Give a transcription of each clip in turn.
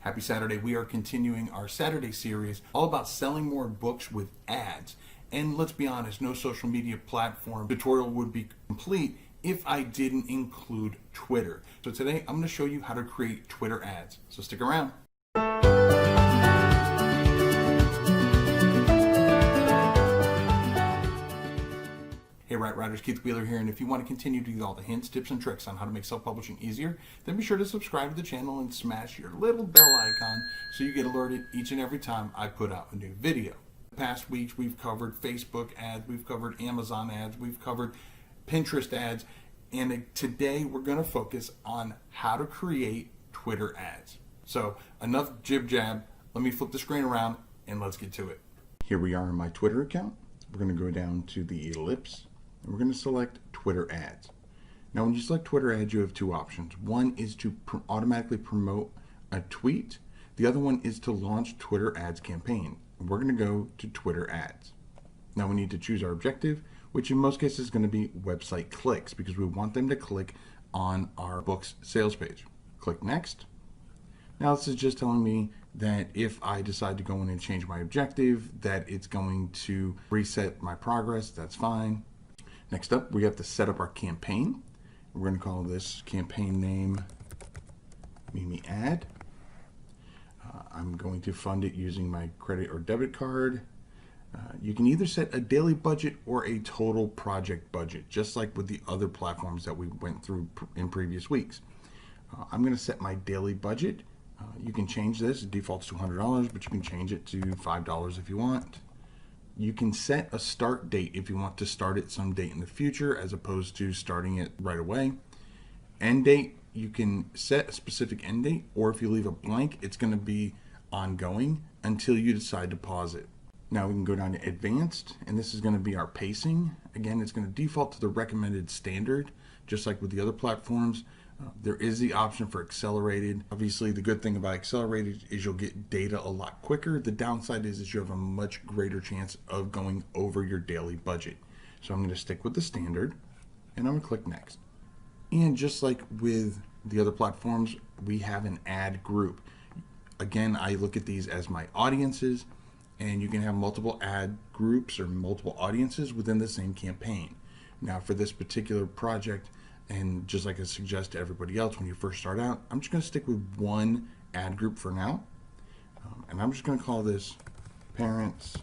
Happy Saturday. We are continuing our Saturday series all about selling more books with ads. And let's be honest, no social media platform tutorial would be complete if I didn't include Twitter. So today I'm going to show you how to create Twitter ads. So stick around. Hey Rat Riders, Keith Wheeler here, and if you want to continue to get all the hints, tips, and tricks on how to make self-publishing easier, then be sure to subscribe to the channel and smash your little bell icon so you get alerted each and every time I put out a new video. The past weeks we've covered Facebook ads, we've covered Amazon ads, we've covered Pinterest ads, and today we're going to focus on how to create Twitter ads. So enough jib-jab, let me flip the screen around and let's get to it. Here we are in my Twitter account. We're going to go down to the ellipse. And we're going to select Twitter ads. Now when you select Twitter ads, you have two options. One is to automatically promote a tweet. The other one is to launch Twitter ads campaign. We're going to go to Twitter ads. Now we need to choose our objective, which in most cases is going to be website clicks because we want them to click on our book's sales page. Click next. Now this is just telling me that if I decide to go in and change my objective, that it's going to reset my progress. That's fine. Next up, we have to set up our campaign. We're going to call this campaign name Mimi Ad. I'm going to fund it using my credit or debit card. You can either set a daily budget or a total project budget, just like with the other platforms that we went through in previous weeks. I'm going to set my daily budget. You can change this. It defaults to $100, but you can change it to $5 if you want. You can set a start date if you want to start it some date in the future as opposed to starting it right away. End date, you can set a specific end date, or if you leave a blank, it's going to be ongoing until you decide to pause it. Now we can go down to advanced, and this is going to be our pacing. Again, it's going to default to the recommended standard, just like with the other platforms. There is the option for accelerated. Obviously, the good thing about accelerated is you'll get data a lot quicker. The downside is you have a much greater chance of going over your daily budget. So I'm going to stick with the standard, and I'm going to click next. And just like with the other platforms, we have an ad group. Again, I look at these as my audiences, and you can have multiple ad groups or multiple audiences within the same campaign. Now, for this particular project, and just like I suggest to everybody else when you first start out, I'm just going to stick with one ad group for now. And I'm just going to call this Parents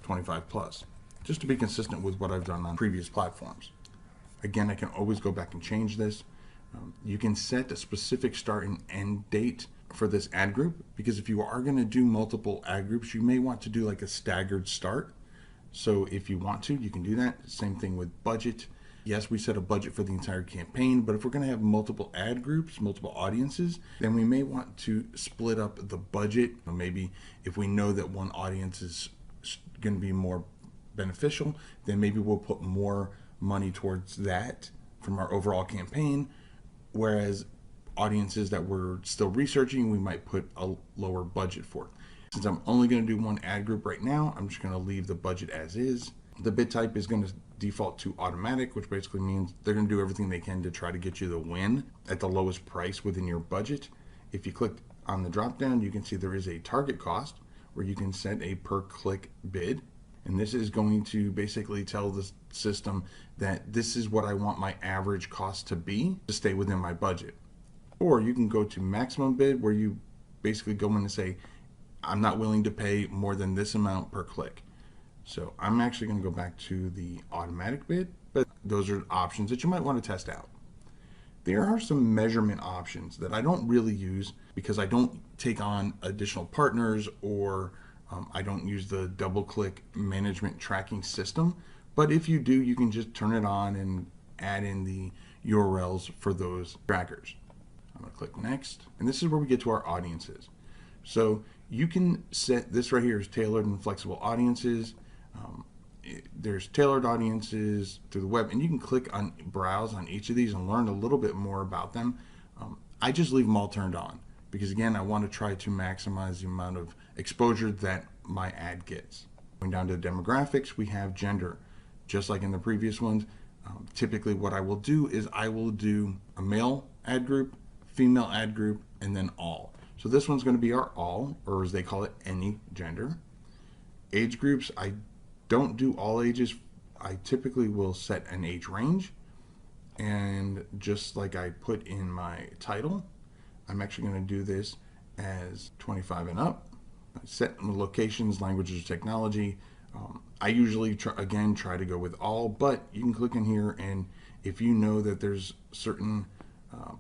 25 Plus, just to be consistent with what I've done on previous platforms. Again, I can always go back and change this. You can set a specific start and end date for this ad group, because if you are going to do multiple ad groups, you may want to do like a staggered start. So if you want to, you can do that. Same thing with budget. Yes, we set a budget for the entire campaign, but if we're going to have multiple ad groups, multiple audiences, then we may want to split up the budget. Maybe if we know that one audience is going to be more beneficial, then maybe we'll put more money towards that from our overall campaign, whereas audiences that we're still researching, we might put a lower budget for. Since I'm only going to do one ad group right now, I'm just going to leave the budget as is. The bid type is going to default to automatic, which basically means they're going to do everything they can to try to get you the win at the lowest price within your budget. If you click on the drop down, you can see there is a target cost where you can set a per click bid. And this is going to basically tell the system that this is what I want my average cost to be to stay within my budget. Or you can go to maximum bid, where you basically go in and say, I'm not willing to pay more than this amount per click. So I'm actually going to go back to the automatic bid, but those are options that you might want to test out. There are some measurement options that I don't really use because I don't take on additional partners, or I don't use the double-click management tracking system. But if you do, you can just turn it on and add in the URLs for those trackers. I'm going to click next, and this is where we get to our audiences. So you can set this right here as tailored and flexible audiences. There's tailored audiences through the web, and you can click on browse on each of these and learn a little bit more about them. I just leave them all turned on because, again, I want to try to maximize the amount of exposure that my ad gets. Going down to demographics, we have gender. Just like in the previous ones, typically what I will do is I will do a male ad group, female ad group, and then all. So this one's going to be our all, or as they call it, any gender. Age groups, I don't do all ages. I typically will set an age range. And just like I put in my title, I'm actually going to do this as 25 and up. Set locations, languages, technology. I usually try to go with all, but you can click in here, and if you know that there's certain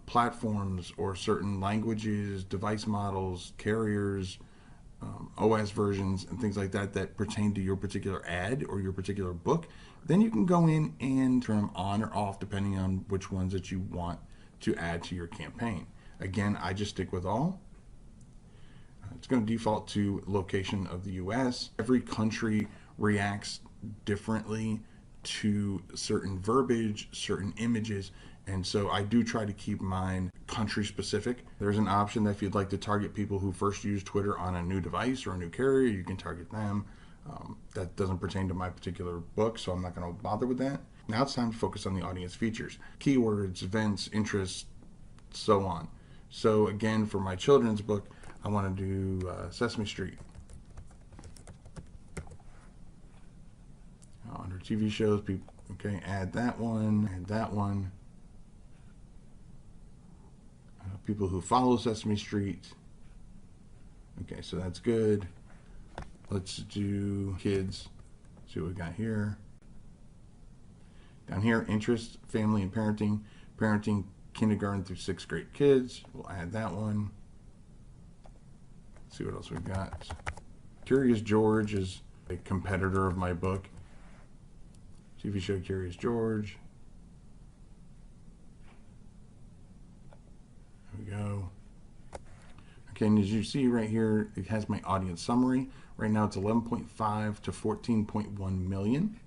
platforms or certain languages, device models, carriers, OS versions, and things like that that pertain to your particular ad or your particular book, then you can go in and turn them on or off depending on which ones that you want to add to your campaign. Again, I just stick with all. It's going to default to location of the US. Every country reacts differently to certain verbiage, certain images, and so I do try to keep mine country specific. There's an option that if you'd like to target people who first use Twitter on a new device or a new carrier, you can target them. That doesn't pertain to my particular book, so I'm not going to bother with that. Now it's time to focus on the audience features. Keywords, events, interests, so on. So again, for my children's book, I want to do Sesame Street. Under TV shows, people, okay, add that one, add that one. People who follow Sesame Street. Okay, so that's good. Let's do kids. See what we got here. Down here, interests, family and parenting. Parenting, kindergarten through 6th grade kids. We'll add that one. See what else we've got. Curious George is a competitor of my book. TV show Curious George. There we go. Okay, and as you see right here, it has my audience summary. Right now it's 11.5 to 14.1 million.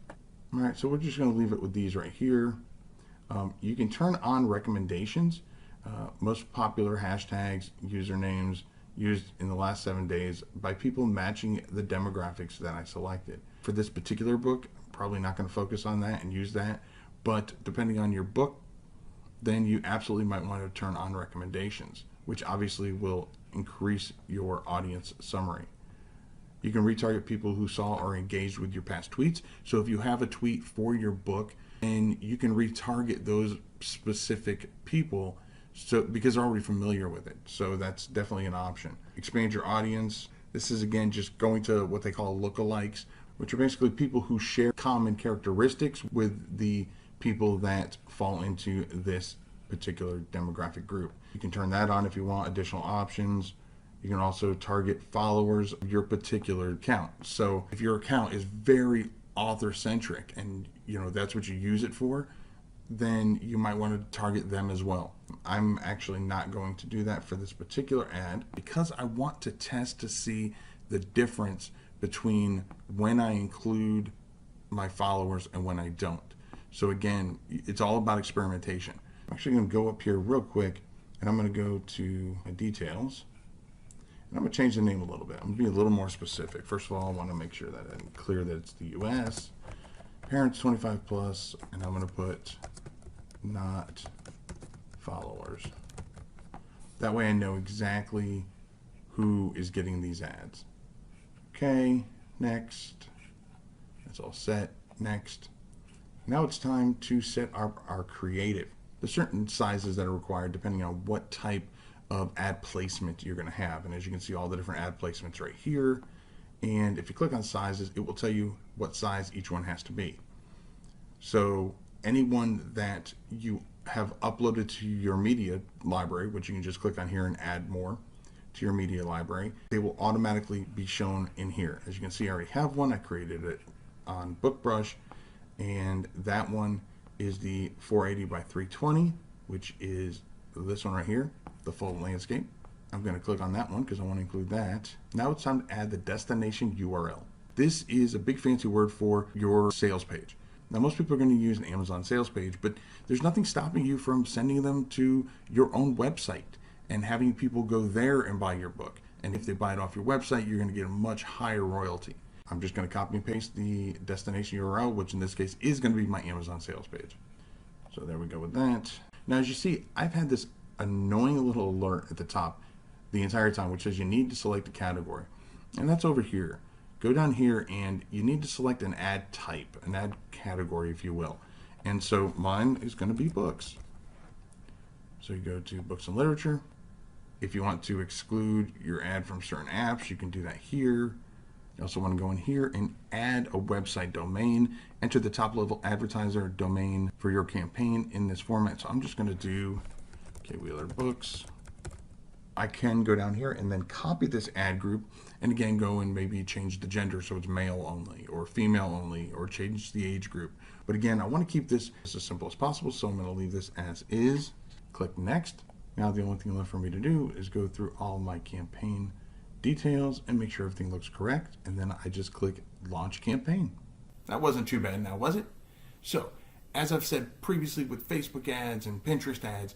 All right, so we're just going to leave it with these right here. You can turn on recommendations. Most popular hashtags, usernames used in the last 7 days by people matching the demographics that I selected. For this particular book, I'm probably not going to focus on that and use that, but depending on your book, then you absolutely might want to turn on recommendations, which obviously will increase your audience summary. You can retarget people who saw or engaged with your past tweets. So if you have a tweet for your book, and you can retarget those specific people because they're already familiar with it. So that's definitely an option. Expand your audience. This is again just going to what they call lookalikes, which are basically people who share common characteristics with the people that fall into this particular demographic group. You can turn that on if you want additional options. You can also target followers of your particular account. So if your account is very author-centric and that's what you use it for, then you might want to target them as well. I'm actually not going to do that for this particular ad because I want to test to see the difference between when I include my followers and when I don't. So again, it's all about experimentation. I'm actually going to go up here real quick and I'm going to go to my details. And I'm going to change the name a little bit. I'm going to be a little more specific. First of all, I want to make sure that I'm clear that it's the US. Parents 25 plus, and I'm going to put not followers. That way I know exactly who is getting these ads. Okay, next. That's all set. Next. Now it's time to set up our creative. There's certain sizes that are required depending on what type of ad placement you're going to have. And as you can see, all the different ad placements right here. And if you click on sizes, it will tell you what size each one has to be. So anyone that you have uploaded to your media library, which you can just click on here and add more to your media library, they will automatically be shown in here. As you can see, I already have one. I created it on BookBrush, and that one is the 480 by 320, which is this one right here, the full landscape. I'm going to click on that one because I want to include that. Now it's time to add the destination URL. This is a big fancy word for your sales page. Now most people are going to use an Amazon sales page, but there's nothing stopping you from sending them to your own website and having people go there and buy your book. And if they buy it off your website, you're going to get a much higher royalty. I'm just going to copy and paste the destination URL, which in this case is going to be my Amazon sales page. So there we go with that. Now as you see, I've had this annoying little alert at the top. the entire time, which says you need to select a category. And that's over here. Go down here and you need to select an ad type, an ad category, if you will. And so mine is going to be books. So you go to books and literature. If you want to exclude your ad from certain apps, you can do that here. You also want to go in here and add a website domain. Enter the top level advertiser domain for your campaign in this format. So I'm just going to do K. Wheeler Books. I can go down here and then copy this ad group and again go and maybe change the gender so it's male only or female only, or change the age group. But again, I want to keep this as simple as possible, so I'm going to leave this as is. Click next. Now the only thing left for me to do is go through all my campaign details and make sure everything looks correct, and then I just click launch campaign. That wasn't too bad now, was it? So, as I've said previously with Facebook ads and Pinterest ads,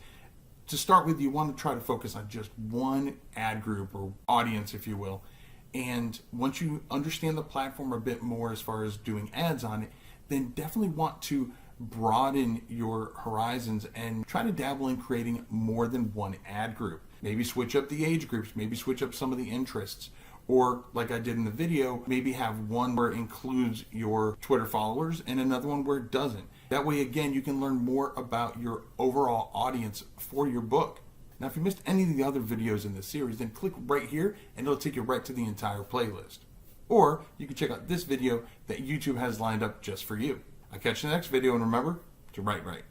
to start with, you want to try to focus on just one ad group or audience, if you will. And once you understand the platform a bit more as far as doing ads on it, then definitely want to broaden your horizons and try to dabble in creating more than one ad group. Maybe switch up the age groups, maybe switch up some of the interests, or like I did in the video, maybe have one where it includes your Twitter followers and another one where it doesn't. That way, again, you can learn more about your overall audience for your book. Now, if you missed any of the other videos in this series, then click right here and it'll take you right to the entire playlist. Or you can check out this video that YouTube has lined up just for you. I'll catch you in the next video, and remember to write right.